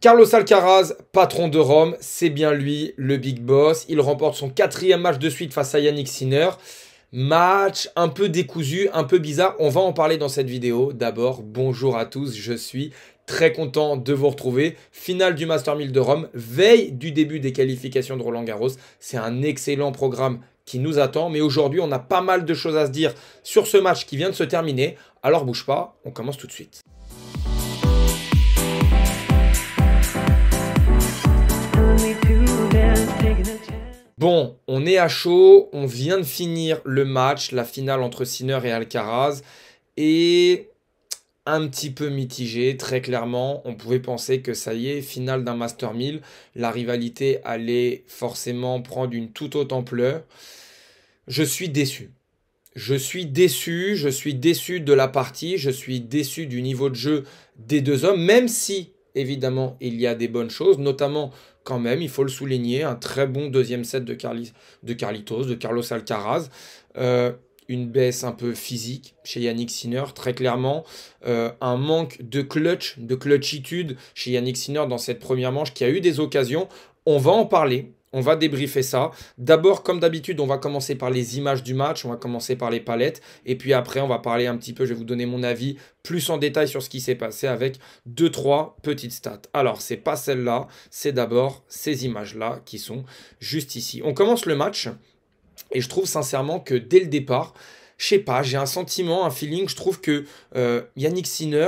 Carlos Alcaraz, patron de Rome, c'est bien lui, le big boss. Il remporte son 4e match de suite face à Jannik Sinner. Match un peu décousu, un peu bizarre. On va en parler dans cette vidéo. D'abord, bonjour à tous, je suis très content de vous retrouver. Finale du Master 1000 de Rome, veille du début des qualifications de Roland-Garros. C'est un excellent programme qui nous attend. Mais aujourd'hui, on a pas mal de choses à se dire sur ce match qui vient de se terminer. Alors bouge pas, on commence tout de suite. Bon, on est à chaud, on vient de finir le match, la finale entre Sinner et Alcaraz, et un petit peu mitigé, très clairement. On pouvait penser que ça y est, finale d'un Master 1000, la rivalité allait forcément prendre une toute autre ampleur. Je suis déçu. Je suis déçu de la partie, je suis déçu du niveau de jeu des deux hommes, même si, évidemment, il y a des bonnes choses, notamment, quand même, il faut le souligner, un très bon deuxième set de Carlos Alcaraz. Une baisse un peu physique chez Jannik Sinner, très clairement. Un manque de clutchitude chez Jannik Sinner dans cette première manche qui a eu des occasions. On va en parler. On va débriefer ça. D'abord, comme d'habitude, on va commencer par les images du match. On va commencer par les palettes. Et puis après, on va parler un petit peu, je vais vous donner mon avis plus en détail sur ce qui s'est passé avec 2-3 petites stats. Alors, c'est pas celle-là. C'est d'abord ces images-là qui sont juste ici. On commence le match. Et je trouve sincèrement que dès le départ, je sais pas, j'ai un sentiment, un feeling. Je trouve que Jannik Sinner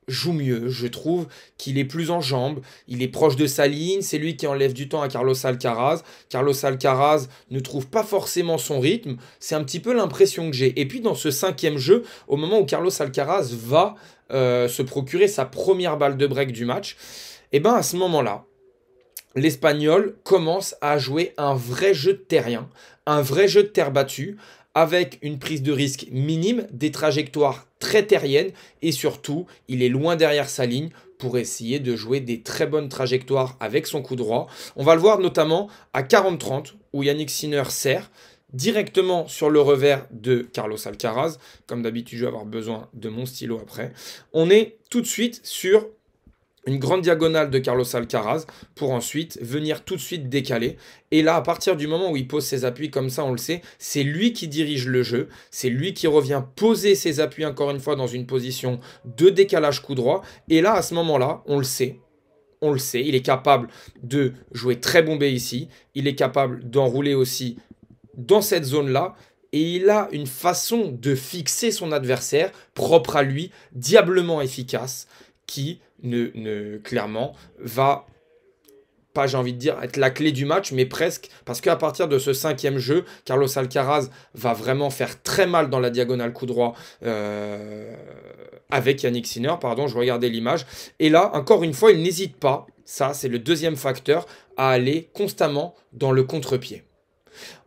joue mieux, je trouve qu'il est plus en jambes, il est proche de sa ligne, c'est lui qui enlève du temps à Carlos Alcaraz. Carlos Alcaraz ne trouve pas forcément son rythme, c'est un petit peu l'impression que j'ai. Et puis dans ce 5e jeu, au moment où Carlos Alcaraz va se procurer sa première balle de break du match, et bien à ce moment-là, l'Espagnol commence à jouer un vrai jeu de terrien, un vrai jeu de terre battue, avec une prise de risque minime, des trajectoires très terriennes et surtout, il est loin derrière sa ligne pour essayer de jouer des très bonnes trajectoires avec son coup droit. On va le voir notamment à 40-30 où Jannik Sinner sert directement sur le revers de Carlos Alcaraz. Comme d'habitude, je vais avoir besoin de mon stylo après. On est tout de suite sur une grande diagonale de Carlos Alcaraz pour ensuite venir tout de suite décaler. Et là, à partir du moment où il pose ses appuis comme ça, on le sait, c'est lui qui dirige le jeu. C'est lui qui revient poser ses appuis encore une fois dans une position de décalage coup droit. Et là, à ce moment-là, on le sait, il est capable de jouer très bombé ici. Il est capable d'enrouler aussi dans cette zone-là. Et il a une façon de fixer son adversaire propre à lui, diablement efficace, qui clairement va pas, j'ai envie de dire, être la clé du match, mais presque, parce qu'à partir de ce 5e jeu, Carlos Alcaraz va vraiment faire très mal dans la diagonale coup droit avec Jannik Sinner, pardon, je regardais l'image, et là, encore une fois, il n'hésite pas, ça c'est le deuxième facteur, à aller constamment dans le contre-pied.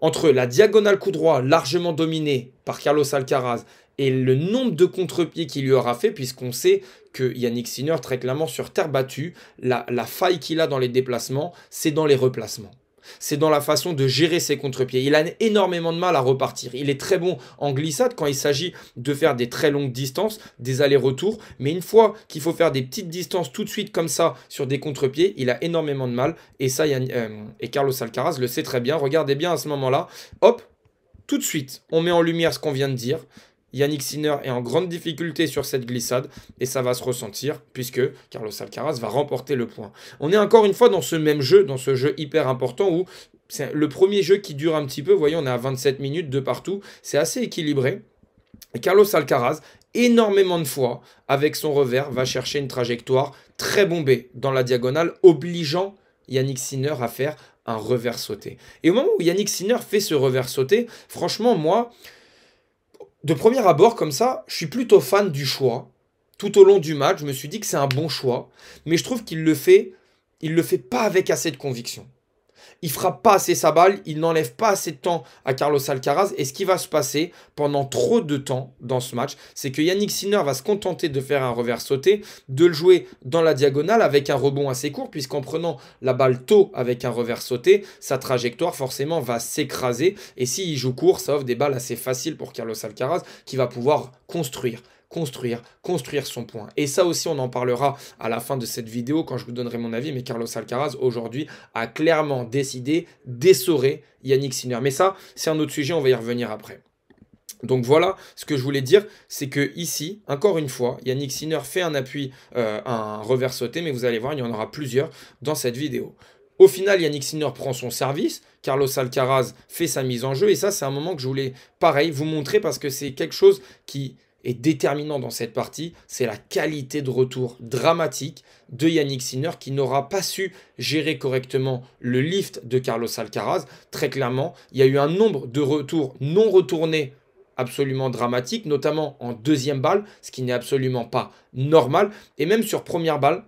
Entre la diagonale coup droit largement dominée par Carlos Alcaraz et le nombre de contre-pieds qu'il lui aura fait, puisqu'on sait que Jannik Sinner, très clairement, sur terre battue, la faille qu'il a dans les déplacements, c'est dans les replacements. C'est dans la façon de gérer ses contre-pieds. Il a énormément de mal à repartir. Il est très bon en glissade quand il s'agit de faire des très longues distances, des allers-retours. Mais une fois qu'il faut faire des petites distances tout de suite comme ça sur des contre-pieds, il a énormément de mal. Et ça, et Carlos Alcaraz le sait très bien. Regardez bien à ce moment-là. Hop, tout de suite, on met en lumière ce qu'on vient de dire. Jannik Sinner est en grande difficulté sur cette glissade et ça va se ressentir puisque Carlos Alcaraz va remporter le point. On est encore une fois dans ce même jeu, dans ce jeu hyper important où c'est le premier jeu qui dure un petit peu. Vous voyez, on est à 27 minutes de partout. C'est assez équilibré. Et Carlos Alcaraz, énormément de fois, avec son revers, va chercher une trajectoire très bombée dans la diagonale, obligeant Jannik Sinner à faire un revers sauté. Et au moment où Jannik Sinner fait ce revers sauté, franchement, moi, de premier abord, comme ça, je suis plutôt fan du choix. Tout au long du match, je me suis dit que c'est un bon choix. Mais je trouve qu'il le fait pas avec assez de conviction. Il frappe pas assez sa balle, il n'enlève pas assez de temps à Carlos Alcaraz. Et ce qui va se passer pendant trop de temps dans ce match, c'est que Jannik Sinner va se contenter de faire un revers sauté, de le jouer dans la diagonale avec un rebond assez court, puisqu'en prenant la balle tôt avec un revers sauté, sa trajectoire forcément va s'écraser. Et s'il joue court, ça offre des balles assez faciles pour Carlos Alcaraz qui va pouvoir construire construire son point. Et ça aussi, on en parlera à la fin de cette vidéo quand je vous donnerai mon avis. Mais Carlos Alcaraz, aujourd'hui, a clairement décidé d'essorer Yannick Sinner. Mais ça, c'est un autre sujet, on va y revenir après. Donc voilà, ce que je voulais dire, c'est que ici, encore une fois, Yannick Sinner fait un appui, un revers sauté, mais vous allez voir, il y en aura plusieurs dans cette vidéo. Au final, Yannick Sinner prend son service, Carlos Alcaraz fait sa mise en jeu, et ça, c'est un moment que je voulais, pareil, vous montrer parce que c'est quelque chose qui est déterminant dans cette partie, c'est la qualité de retour dramatique de Yannick Sinner qui n'aura pas su gérer correctement le lift de Carlos Alcaraz. Très clairement, il y a eu un nombre de retours non retournés absolument dramatique, notamment en deuxième balle, ce qui n'est absolument pas normal. Et même sur première balle,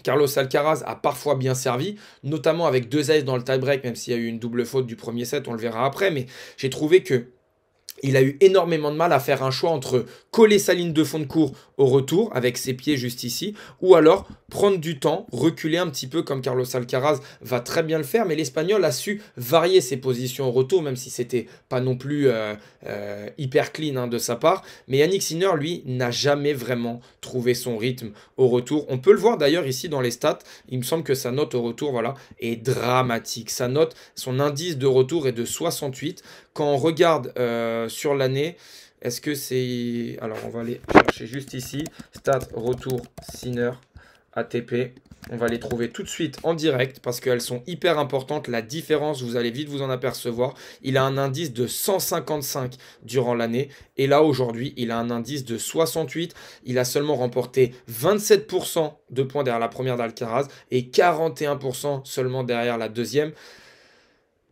Carlos Alcaraz a parfois bien servi, notamment avec 2 aces dans le tie-break, même s'il y a eu une double faute du premier set, on le verra après. Mais j'ai trouvé que il a eu énormément de mal à faire un choix entre coller sa ligne de fond de cours au retour, avec ses pieds juste ici, ou alors prendre du temps, reculer un petit peu comme Carlos Alcaraz va très bien le faire, mais l'Espagnol a su varier ses positions au retour, même si c'était pas non plus hyper clean de sa part. Mais Yannick Sinner, lui, n'a jamais vraiment trouvé son rythme au retour. On peut le voir d'ailleurs ici dans les stats, il me semble que sa note au retour voilà, est dramatique. Sa note, son indice de retour est de 68. Quand on regarde sur l'année, est-ce que c'est... Alors, on va aller chercher juste ici. Stats, retour, Sinner, ATP. On va les trouver tout de suite en direct parce qu'elles sont hyper importantes. La différence, vous allez vite vous en apercevoir. Il a un indice de 155 durant l'année. Et là, aujourd'hui, il a un indice de 68. Il a seulement remporté 27% de points derrière la première d'Alcaraz et 41% seulement derrière la deuxième.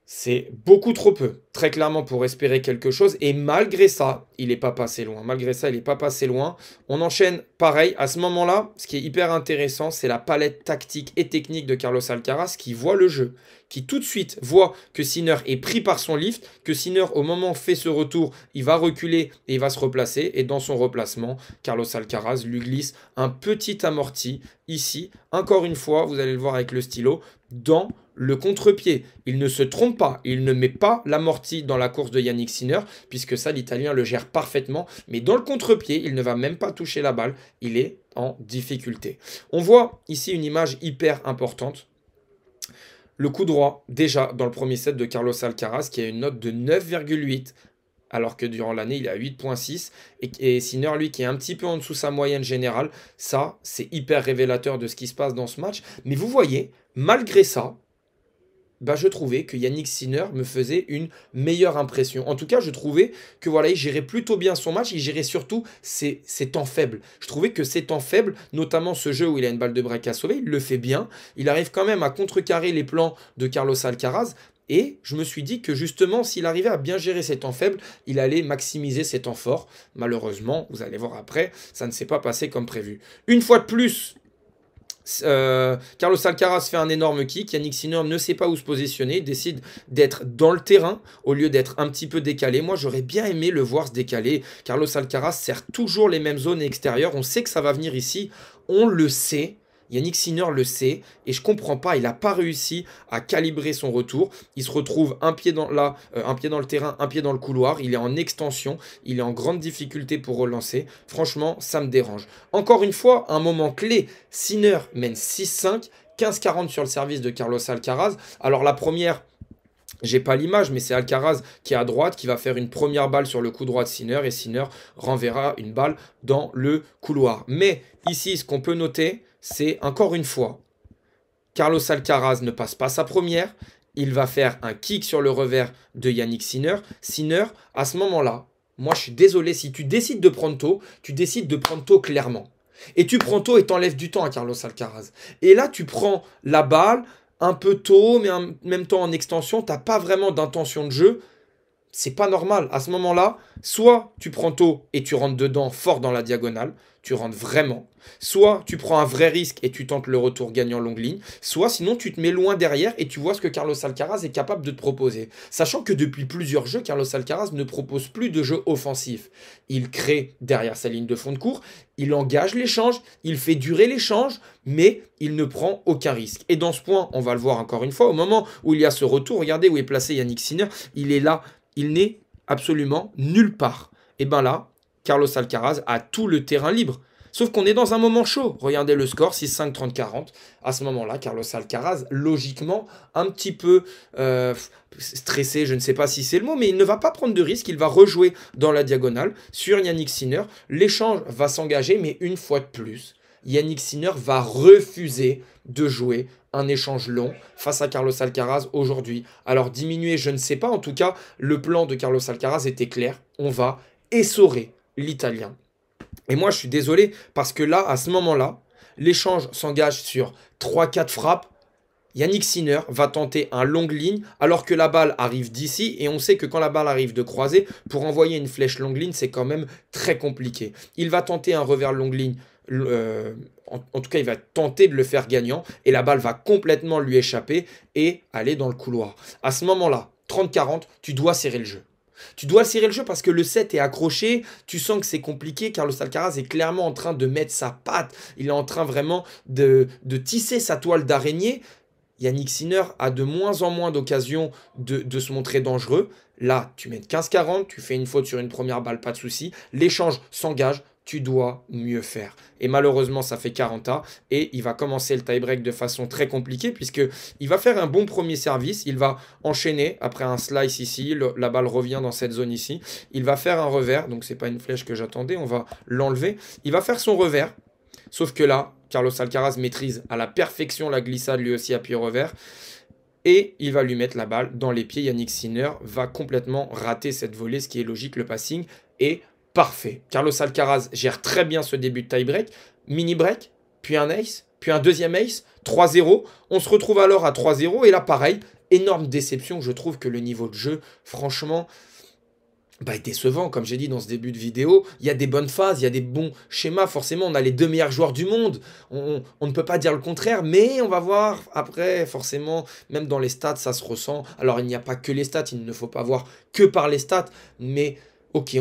C'est beaucoup trop peu, très clairement, pour espérer quelque chose. Et malgré ça, il n'est pas passé loin. Malgré ça, il n'est pas passé loin. On enchaîne pareil. À ce moment-là, ce qui est hyper intéressant, c'est la palette tactique et technique de Carlos Alcaraz qui voit le jeu, qui tout de suite voit que Sinner est pris par son lift, que Sinner, au moment où fait ce retour, il va reculer et il va se replacer. Et dans son replacement, Carlos Alcaraz lui glisse un petit amorti ici. Encore une fois, vous allez le voir avec le stylo, dans le contre-pied. Il ne se trompe pas, il ne met pas l'amorti dans la course de Yannick Sinner, puisque ça, l'Italien le gère parfaitement. Mais dans le contre-pied, il ne va même pas toucher la balle, il est en difficulté. On voit ici une image hyper importante. Le coup droit, déjà dans le premier set de Carlos Alcaraz, qui a une note de 9,8, alors que durant l'année, il a 8,6. Et Sinner, lui, qui est un petit peu en dessous de sa moyenne générale, ça, c'est hyper révélateur de ce qui se passe dans ce match. Mais vous voyez, malgré ça, je trouvais que Yannick Sinner me faisait une meilleure impression. En tout cas, je trouvais que voilà, il gérait plutôt bien son match, il gérait surtout ses temps faibles. Je trouvais que ses temps faibles, notamment ce jeu où il a une balle de break à sauver, il le fait bien. Il arrive quand même à contrecarrer les plans de Carlos Alcaraz. Et je me suis dit que justement, s'il arrivait à bien gérer ses temps faibles, il allait maximiser ses temps forts. Malheureusement, vous allez voir après, ça ne s'est pas passé comme prévu. Une fois de plus, Carlos Alcaraz fait un énorme kick. Yannick Sinner ne sait pas où se positionner, décide d'être dans le terrain au lieu d'être un petit peu décalé. Moi, j'aurais bien aimé le voir se décaler. Carlos Alcaraz sert toujours les mêmes zones extérieures. On sait que ça va venir ici. On le sait. Yannick Sinner le sait et je comprends pas, il n'a pas réussi à calibrer son retour. Il se retrouve un pied dans le terrain, un pied dans le couloir. Il est en extension, il est en grande difficulté pour relancer. Franchement, ça me dérange. Encore une fois, un moment clé, Sinner mène 6-5, 15-40 sur le service de Carlos Alcaraz. Alors la première... J'ai pas l'image, mais c'est Alcaraz qui est à droite, qui va faire une première balle sur le coup droit de Sinner, et Sinner renverra une balle dans le couloir. Mais ici, ce qu'on peut noter, c'est encore une fois, Carlos Alcaraz ne passe pas sa première, il va faire un kick sur le revers de Yannick Sinner. Sinner, à ce moment-là, moi je suis désolé, si tu décides de prendre tôt, tu décides de prendre tôt clairement. Et tu prends tôt et t'enlèves du temps à Carlos Alcaraz. Et là, tu prends la balle un peu tôt, mais en même temps en extension, tu n'as pas vraiment d'intention de jeu. C'est pas normal. À ce moment-là, soit tu prends tôt et tu rentres dedans fort dans la diagonale, tu rentres vraiment. Soit tu prends un vrai risque et tu tentes le retour gagnant longue ligne. Soit sinon tu te mets loin derrière et tu vois ce que Carlos Alcaraz est capable de te proposer. Sachant que depuis plusieurs jeux, Carlos Alcaraz ne propose plus de jeu offensif. Il crée derrière sa ligne de fond de cours, il engage l'échange, il fait durer l'échange, mais il ne prend aucun risque. Et dans ce point, on va le voir encore une fois, au moment où il y a ce retour, regardez où est placé Yannick Sinner, il est là, il n'est absolument nulle part. Et bien là, Carlos Alcaraz a tout le terrain libre. Sauf qu'on est dans un moment chaud. Regardez le score, 6-5, 30-40. À ce moment-là, Carlos Alcaraz, logiquement, un petit peu stressé, je ne sais pas si c'est le mot, mais il ne va pas prendre de risque. Il va rejouer dans la diagonale sur Jannik Sinner. L'échange va s'engager, mais une fois de plus, Jannik Sinner va refuser de jouer un échange long face à Carlos Alcaraz aujourd'hui. Alors diminuer, je ne sais pas. En tout cas, le plan de Carlos Alcaraz était clair. On va essorer l'Italien. Et moi, je suis désolé parce que là, à ce moment-là, l'échange s'engage sur 3-4 frappes. Jannik Sinner va tenter un longue ligne alors que la balle arrive d'ici. Et on sait que quand la balle arrive de croisée, pour envoyer une flèche longue ligne, c'est quand même très compliqué. Il va tenter un revers longue ligne. En tout cas, il va tenter de le faire gagnant. Et la balle va complètement lui échapper et aller dans le couloir. À ce moment-là, 30-40, tu dois serrer le jeu. Tu dois serrer le jeu parce que le set est accroché, tu sens que c'est compliqué. Carlos Alcaraz est clairement en train de mettre sa patte, il est en train vraiment de tisser sa toile d'araignée. Jannik Sinner a de moins en moins d'occasions de se montrer dangereux. Là, tu mets 15-40, tu fais une faute sur une première balle, pas de souci. L'échange s'engage, tu dois mieux faire. Et malheureusement, ça fait 40 et il va commencer le tie-break de façon très compliquée puisqu'il va faire un bon premier service. Il va enchaîner après un slice ici. La balle revient dans cette zone ici. Il va faire un revers. Donc, ce n'est pas une flèche que j'attendais. On va l'enlever. Il va faire son revers. Sauf que là, Carlos Alcaraz maîtrise à la perfection la glissade, lui aussi appuie au revers. Et il va lui mettre la balle dans les pieds. Jannik Sinner va complètement rater cette volée, ce qui est logique. Le passing est parfait. Carlos Alcaraz gère très bien ce début de tie-break. Mini-break, puis un ace, puis un deuxième ace, 3-0. On se retrouve alors à 3-0. Et là, pareil, énorme déception. Je trouve que le niveau de jeu, franchement, est décevant. Comme j'ai dit dans ce début de vidéo, il y a des bonnes phases, il y a des bons schémas. Forcément, on a les 2 meilleurs joueurs du monde. On ne peut pas dire le contraire, mais on va voir après, forcément, même dans les stats, ça se ressent. Alors, il n'y a pas que les stats, il ne faut pas voir que par les stats, mais ok,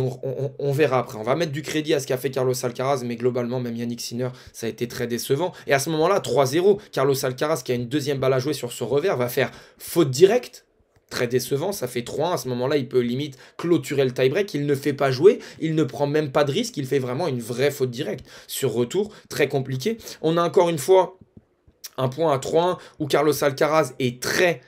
on verra après. On va mettre du crédit à ce qu'a fait Carlos Alcaraz, mais globalement, même Jannik Sinner, ça a été très décevant. Et à ce moment-là, 3-0, Carlos Alcaraz, qui a une deuxième balle à jouer sur ce revers, va faire faute directe. Très décevant, ça fait 3-1. À ce moment-là, il peut limite clôturer le tie-break. Il ne fait pas jouer, il ne prend même pas de risque. Il fait vraiment une vraie faute directe. Sur retour, très compliqué. On a encore une fois un point à 3-1 où Carlos Alcaraz est très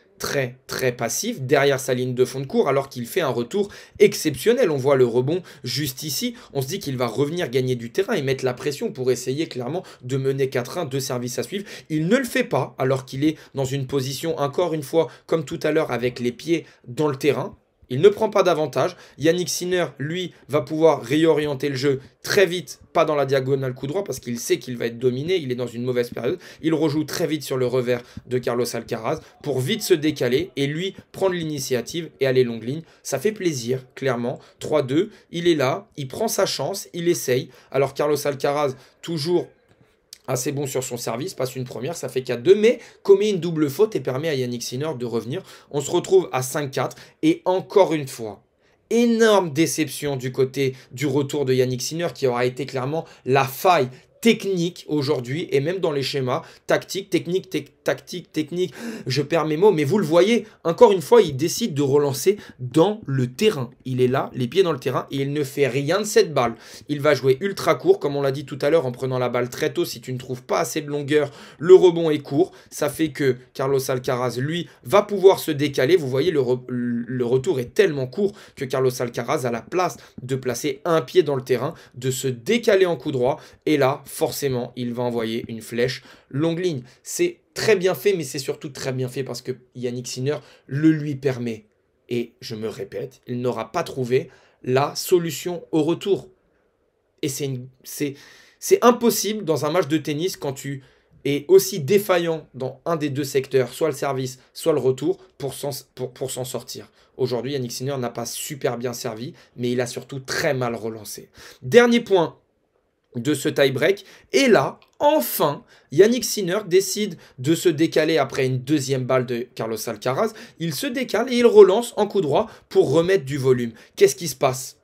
passif derrière sa ligne de fond de cours alors qu'il fait un retour exceptionnel. On voit le rebond juste ici. On se dit qu'il va revenir gagner du terrain et mettre la pression pour essayer clairement de mener 4-1, 2 services à suivre. Il ne le fait pas alors qu'il est dans une position, encore une fois, comme tout à l'heure, avec les pieds dans le terrain. Il ne prend pas d'avantage. Jannik Sinner, lui, va pouvoir réorienter le jeu très vite, pas dans la diagonale coup droit, parce qu'il sait qu'il va être dominé, il est dans une mauvaise période. Il rejoue très vite sur le revers de Carlos Alcaraz pour vite se décaler et lui prendre l'initiative et aller longue ligne. Ça fait plaisir, clairement. 3-2, il est là, il prend sa chance, il essaye. Alors Carlos Alcaraz, toujours assez bon sur son service, passe une première, ça fait 4-2, mais commet une double faute et permet à Jannik Sinner de revenir. On se retrouve à 5-4, et encore une fois, énorme déception du côté du retour de Jannik Sinner, qui aura été clairement la faille technique aujourd'hui, et même dans les schémas, tactique, technique, je perds mes mots, mais vous le voyez, encore une fois, il décide de relancer dans le terrain. Il est là, les pieds dans le terrain, et il ne fait rien de cette balle. Il va jouer ultra court, comme on l'a dit tout à l'heure, en prenant la balle très tôt. Si tu ne trouves pas assez de longueur, le rebond est court. Ça fait que Carlos Alcaraz, lui, va pouvoir se décaler. Vous voyez, le retour est tellement court que Carlos Alcaraz a la place de placer un pied dans le terrain, de se décaler en coup droit, et là, forcément, il va envoyer une flèche longue ligne. C'est très bien fait, mais c'est surtout très bien fait parce que Jannik Sinner le lui permet. Et je me répète, il n'aura pas trouvé la solution au retour. Et c'est impossible dans un match de tennis quand tu es aussi défaillant dans un des deux secteurs, soit le service, soit le retour, pour s'en sortir. Aujourd'hui, Jannik Sinner n'a pas super bien servi, mais il a surtout très mal relancé. Dernier point de ce tie-break. Et là, enfin, Jannik Sinner décide de se décaler après une deuxième balle de Carlos Alcaraz. Il se décale et il relance en coup droit pour remettre du volume. Qu'est-ce qui se passe?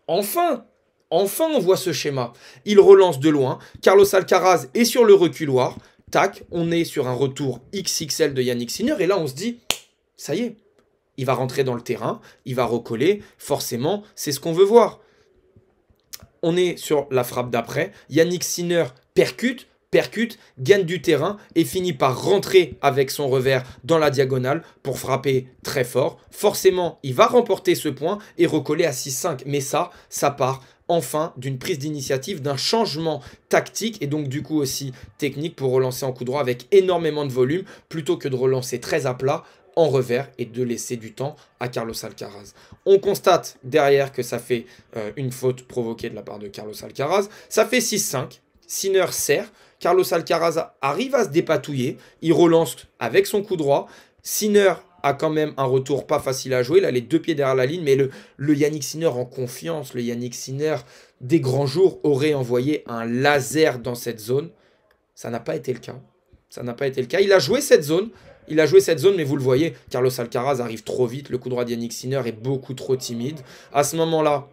Enfin, on voit ce schéma. Il relance de loin. Carlos Alcaraz est sur le reculoir. Tac, on est sur un retour XXL de Jannik Sinner. Et là, on se dit, ça y est, il va rentrer dans le terrain, il va recoller. Forcément, c'est ce qu'on veut voir. On est sur la frappe d'après. Yannick Sinner percute, gagne du terrain et finit par rentrer avec son revers dans la diagonale pour frapper très fort. Forcément, il va remporter ce point et recoller à 6-5. Mais ça part enfin d'une prise d'initiative, d'un changement tactique et donc du coup aussi technique pour relancer en coup droit avec énormément de volume plutôt que de relancer très à plat en revers et de laisser du temps à Carlos Alcaraz. On constate derrière que ça fait une faute provoquée de la part de Carlos Alcaraz. Ça fait 6-5. Sinner sert. Carlos Alcaraz arrive à se dépatouiller. Il relance avec son coup droit. Sinner a quand même un retour pas facile à jouer. Il a les 2 pieds derrière la ligne. Mais le Yannick Sinner en confiance, le Yannick Sinner des grands jours aurait envoyé un laser dans cette zone. Ça n'a pas été le cas. Ça n'a pas été le cas. Il a joué cette zone. Mais vous le voyez, Carlos Alcaraz arrive trop vite. Le coup droit de Yannick Sinner est beaucoup trop timide. À ce moment-là,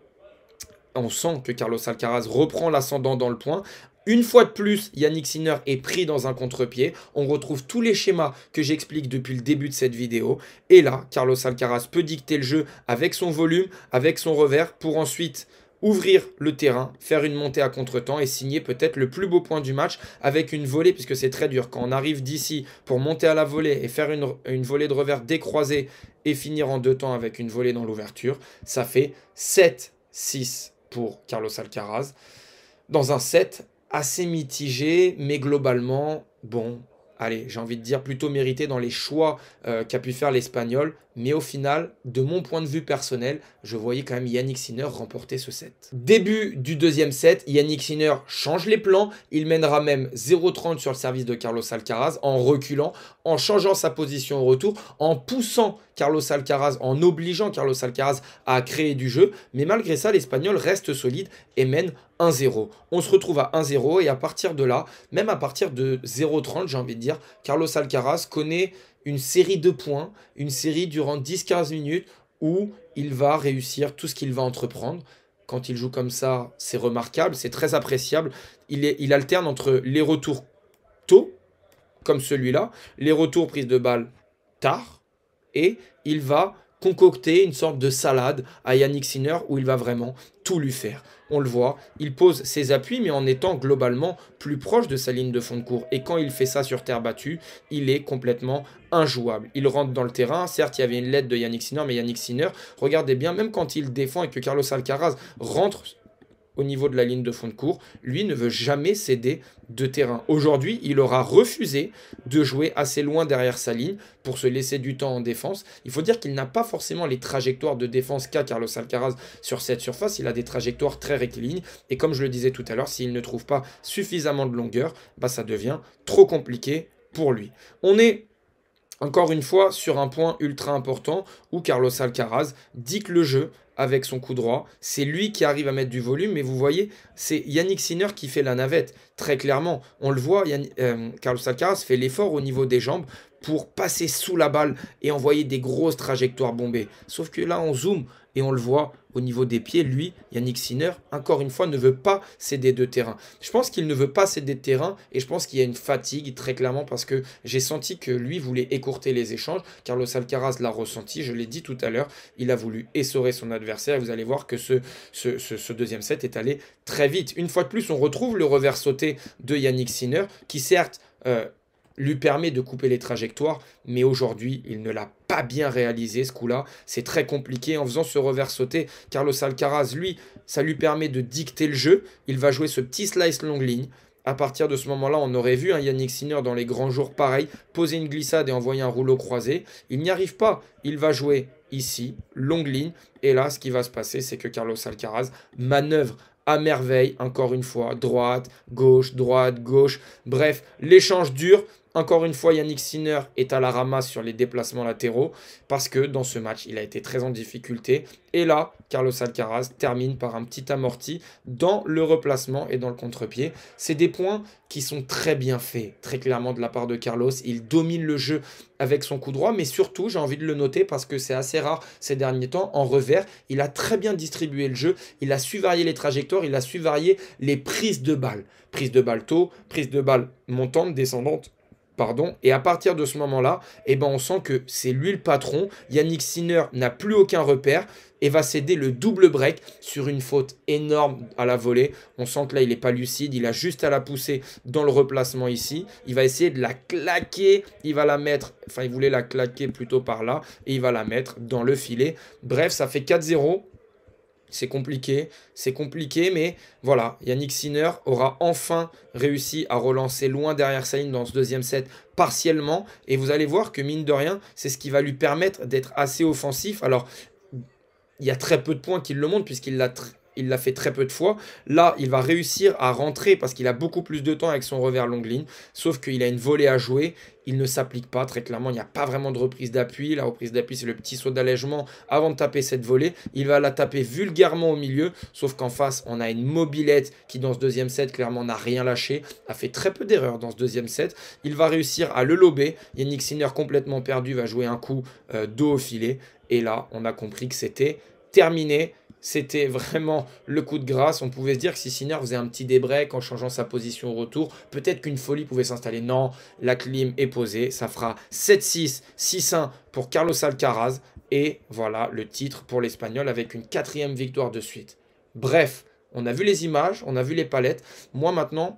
on sent que Carlos Alcaraz reprend l'ascendant dans le point. Une fois de plus, Yannick Sinner est pris dans un contre-pied. On retrouve tous les schémas que j'explique depuis le début de cette vidéo. Et là, Carlos Alcaraz peut dicter le jeu avec son volume, avec son revers, pour ensuite ouvrir le terrain, faire une montée à contre-temps et signer peut-être le plus beau point du match avec une volée, puisque c'est très dur. Quand on arrive d'ici pour monter à la volée et faire une volée de revers décroisée et finir en 2 temps avec une volée dans l'ouverture, ça fait 7-6 pour Carlos Alcaraz. Dans un set assez mitigé, mais globalement, bon, allez, j'ai envie de dire plutôt mérité dans les choix qu'a pu faire l'Espagnol. Mais au final, de mon point de vue personnel, je voyais quand même Yannick Sinner remporter ce set. Début du deuxième set, Yannick Sinner change les plans. Il mènera même 0-30 sur le service de Carlos Alcaraz en reculant, en changeant sa position au retour, en poussant Carlos Alcaraz, en obligeant Carlos Alcaraz à créer du jeu. Mais malgré ça, l'Espagnol reste solide et mène 1-0. On se retrouve à 1-0 et à partir de là, même à partir de 0-30, j'ai envie de dire, Carlos Alcaraz connaît une série de points, une série durant 10-15 minutes où il va réussir tout ce qu'il va entreprendre. Quand il joue comme ça, c'est remarquable, c'est très appréciable. Il alterne entre les retours tôt, comme celui-là, les retours prises de balle tard, et il va concocter une sorte de salade à Yannick Sinner où il va vraiment tout lui faire. On le voit, il pose ses appuis mais en étant globalement plus proche de sa ligne de fond de cours. Et quand il fait ça sur terre battue, il est complètement injouable. Il rentre dans le terrain, certes il y avait une lettre de Yannick Sinner, mais Yannick Sinner, regardez bien, même quand il défend et que Carlos Alcaraz rentre au niveau de la ligne de fond de cours, lui ne veut jamais céder de terrain. Aujourd'hui, il aura refusé de jouer assez loin derrière sa ligne pour se laisser du temps en défense. Il faut dire qu'il n'a pas forcément les trajectoires de défense qu'a Carlos Alcaraz sur cette surface. Il a des trajectoires très rectilignes. Et comme je le disais tout à l'heure, s'il ne trouve pas suffisamment de longueur, bah ça devient trop compliqué pour lui. On est encore une fois sur un point ultra important où Carlos Alcaraz dicte le jeu avec son coup droit. C'est lui qui arrive à mettre du volume, mais vous voyez, c'est Yannick Sinner qui fait la navette, très clairement. On le voit, Carlos Alcaraz fait l'effort au niveau des jambes pour passer sous la balle et envoyer des grosses trajectoires bombées. Sauf que là, on zoome et on le voit au niveau des pieds. Lui, Yannick Sinner, encore une fois, ne veut pas céder de terrain. Je pense qu'il ne veut pas céder de terrain et je pense qu'il y a une fatigue, très clairement, parce que j'ai senti que lui voulait écourter les échanges. Carlos Alcaraz l'a ressenti, je l'ai dit tout à l'heure, il a voulu essorer son adversaire. Et vous allez voir que ce deuxième set est allé très vite. Une fois de plus, on retrouve le revers sauté de Yannick Sinner, qui certes lui permet de couper les trajectoires, mais aujourd'hui, il ne l'a pas bien réalisé ce coup-là. C'est très compliqué. En faisant ce revers sauté, Carlos Alcaraz, lui, ça lui permet de dicter le jeu. Il va jouer ce petit slice longue ligne. À partir de ce moment-là, on aurait vu un Yannick Sinner dans les grands jours pareil, poser une glissade et envoyer un rouleau croisé. Il n'y arrive pas. Il va jouer ici, longue ligne. Et là, ce qui va se passer, c'est que Carlos Alcaraz manœuvre à merveille, encore une fois, droite, gauche, bref, l'échange dure. Encore une fois, Yannick Sinner est à la ramasse sur les déplacements latéraux parce que dans ce match, il a été très en difficulté. Et là, Carlos Alcaraz termine par un petit amorti dans le replacement et dans le contre-pied. C'est des points qui sont très bien faits, très clairement de la part de Carlos. Il domine le jeu avec son coup droit, mais surtout, j'ai envie de le noter parce que c'est assez rare ces derniers temps, en revers, il a très bien distribué le jeu. Il a su varier les trajectoires, il a su varier les prises de balles. Prise de balle tôt, prise de balle montante, descendante. Pardon, et à partir de ce moment-là, on sent que c'est lui le patron. Yannick Sinner n'a plus aucun repère et va céder le double break sur une faute énorme à la volée. On sent que là, il n'est pas lucide. Il a juste à la pousser dans le replacement ici. Il va essayer de la claquer. Il va la mettre, enfin, il voulait la claquer plutôt par là et il va la mettre dans le filet. Bref, ça fait 4-0. C'est compliqué, mais voilà, Jannik Sinner aura enfin réussi à relancer loin derrière sa ligne dans ce deuxième set partiellement. Et vous allez voir que mine de rien, c'est ce qui va lui permettre d'être assez offensif. Alors, il y a très peu de points qui le montrent puisqu'il l'a fait très peu de fois. Là, il va réussir à rentrer parce qu'il a beaucoup plus de temps avec son revers longue ligne. Sauf qu'il a une volée à jouer. Il ne s'applique pas très clairement. Il n'y a pas vraiment de reprise d'appui. La reprise d'appui, c'est le petit saut d'allègement avant de taper cette volée. Il va la taper vulgairement au milieu. Sauf qu'en face, on a une mobilette qui, dans ce deuxième set, clairement n'a rien lâché. A fait très peu d'erreurs dans ce deuxième set. Il va réussir à le lober. Jannik Sinner, complètement perdu, va jouer un coup dos au filet. Et là, on a compris que c'était terminé. C'était vraiment le coup de grâce. On pouvait se dire que si Sinner faisait un petit débreak en changeant sa position au retour, peut-être qu'une folie pouvait s'installer. Non, la clim est posée. Ça fera 7-6, 6-1 pour Carlos Alcaraz. Et voilà le titre pour l'Espagnol avec une 4e victoire de suite. Bref, on a vu les images, on a vu les palettes. Moi maintenant,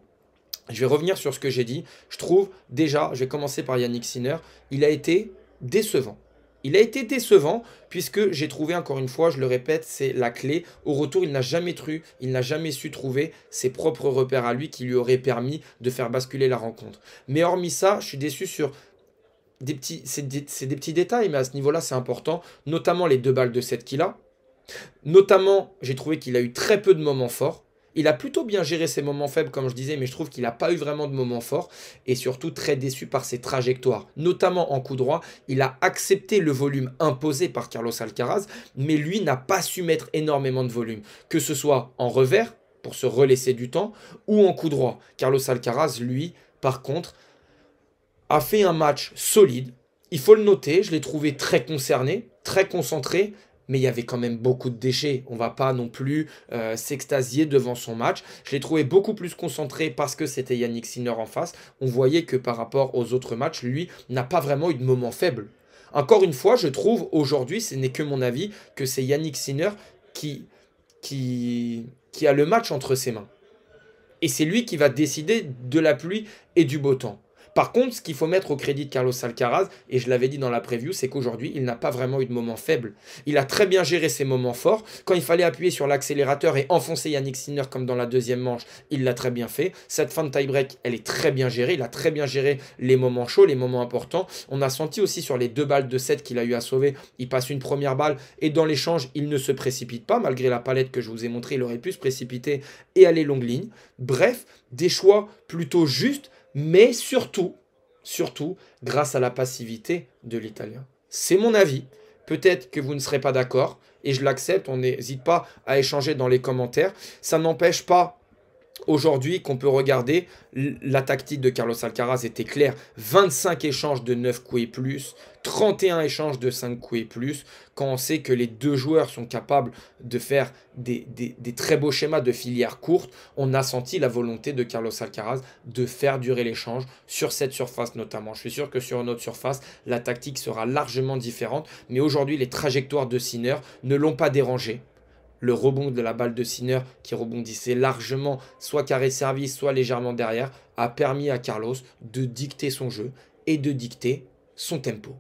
je vais revenir sur ce que j'ai dit. Je trouve déjà, je vais commencer par Jannik Sinner, il a été décevant. Il a été décevant puisque j'ai trouvé, encore une fois, je le répète, c'est la clé. Au retour, il n'a jamais su trouver ses propres repères à lui qui lui auraient permis de faire basculer la rencontre. Mais hormis ça, je suis déçu sur des petits détails, mais à ce niveau-là, c'est important. Notamment les 2 balles de 7 qu'il a. Notamment, j'ai trouvé qu'il a eu très peu de moments forts. Il a plutôt bien géré ses moments faibles, comme je disais, mais je trouve qu'il n'a pas eu vraiment de moments forts. Et surtout, très déçu par ses trajectoires. Notamment en coup droit, il a accepté le volume imposé par Carlos Alcaraz, mais lui n'a pas su mettre énormément de volume. Que ce soit en revers, pour se relaisser du temps, ou en coup droit. Carlos Alcaraz, lui, par contre, a fait un match solide. Il faut le noter, je l'ai trouvé très concerné, très concentré, mais il y avait quand même beaucoup de déchets. On ne va pas non plus s'extasier devant son match. Je l'ai trouvé beaucoup plus concentré parce que c'était Jannik Sinner en face. On voyait que par rapport aux autres matchs, lui n'a pas vraiment eu de moment faible. Encore une fois, je trouve aujourd'hui, ce n'est que mon avis, que c'est Jannik Sinner qui a le match entre ses mains. Et c'est lui qui va décider de la pluie et du beau temps. Par contre, ce qu'il faut mettre au crédit de Carlos Alcaraz, et je l'avais dit dans la preview, c'est qu'aujourd'hui, il n'a pas vraiment eu de moments faibles. Il a très bien géré ses moments forts. Quand il fallait appuyer sur l'accélérateur et enfoncer Jannik Sinner comme dans la deuxième manche, il l'a très bien fait. Cette fin de tie-break, elle est très bien gérée. Il a très bien géré les moments chauds, les moments importants. On a senti aussi sur les 2 balles de 7 qu'il a eu à sauver, il passe une première balle et dans l'échange, il ne se précipite pas. Malgré la palette que je vous ai montrée, il aurait pu se précipiter et aller longue ligne. Bref, des choix plutôt justes, mais surtout, grâce à la passivité de l'Italien. C'est mon avis. Peut-être que vous ne serez pas d'accord, et je l'accepte. On n'hésite pas à échanger dans les commentaires. Ça n'empêche pas aujourd'hui qu'on peut regarder la tactique de Carlos Alcaraz était claire. 25 échanges de 9 coups et plus, 31 échanges de 5 coups et plus. Quand on sait que les 2 joueurs sont capables de faire des très beaux schémas de filière courte, on a senti la volonté de Carlos Alcaraz de faire durer l'échange sur cette surface notamment. Je suis sûr que sur une autre surface, la tactique sera largement différente. Mais aujourd'hui, les trajectoires de Sinner ne l'ont pas dérangé. Le rebond de la balle de Sinner qui rebondissait largement, soit carré service, soit légèrement derrière, a permis à Carlos de dicter son jeu et de dicter son tempo.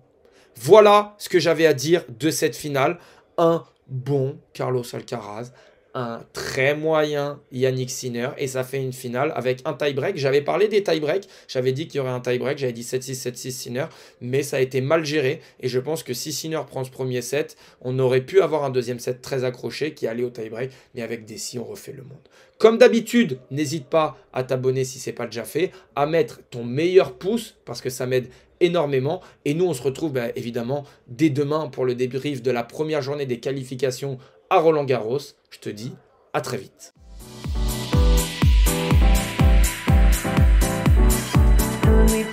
Voilà ce que j'avais à dire de cette finale. Un bon Carlos Alcaraz, un très moyen Jannik Sinner, et ça fait une finale avec un tie-break. J'avais parlé des tie-breaks, j'avais dit qu'il y aurait un tie-break, j'avais dit 7-6, 7-6 Sinner, mais ça a été mal géré, et je pense que si Sinner prend ce premier set, on aurait pu avoir un deuxième set très accroché qui allait au tie-break, mais avec des si, on refait le monde. Comme d'habitude, n'hésite pas à t'abonner si ce n'est pas déjà fait, à mettre ton meilleur pouce, parce que ça m'aide énormément, et nous on se retrouve évidemment dès demain pour le débrief de la première journée des qualifications à Roland-Garros. Je te dis à très vite. Only